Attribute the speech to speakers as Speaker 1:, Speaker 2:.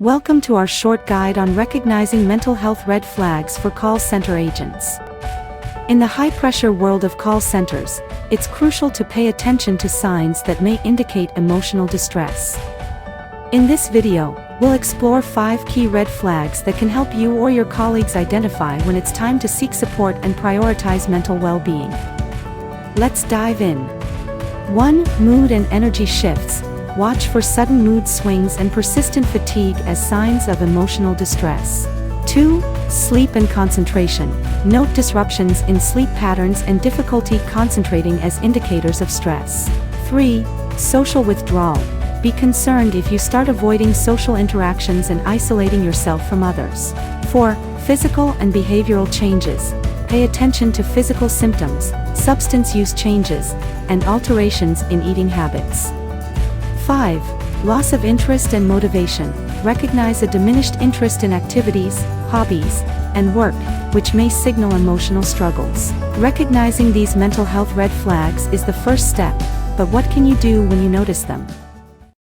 Speaker 1: Welcome to our short guide on recognizing mental health red flags for call center agents. In the high-pressure world of call centers, it's crucial to pay attention to signs that may indicate emotional distress. In this video, we'll explore 5 key red flags that can help you or your colleagues identify when it's time to seek support and prioritize mental well-being. Let's dive in. 1. Mood and energy shifts. Watch for sudden mood swings and persistent fatigue as signs of emotional distress. 2. Sleep and concentration. Note disruptions in sleep patterns and difficulty concentrating as indicators of stress. 3. Social withdrawal. Be concerned if you start avoiding social interactions and isolating yourself from others. 4. Physical and behavioral changes. Pay attention to physical symptoms, substance use changes, and alterations in eating habits. 5. Loss of interest and motivation. Recognize a diminished interest in activities, hobbies, and work, which may signal emotional struggles. Recognizing these mental health red flags is the first step, but what can you do when you notice them?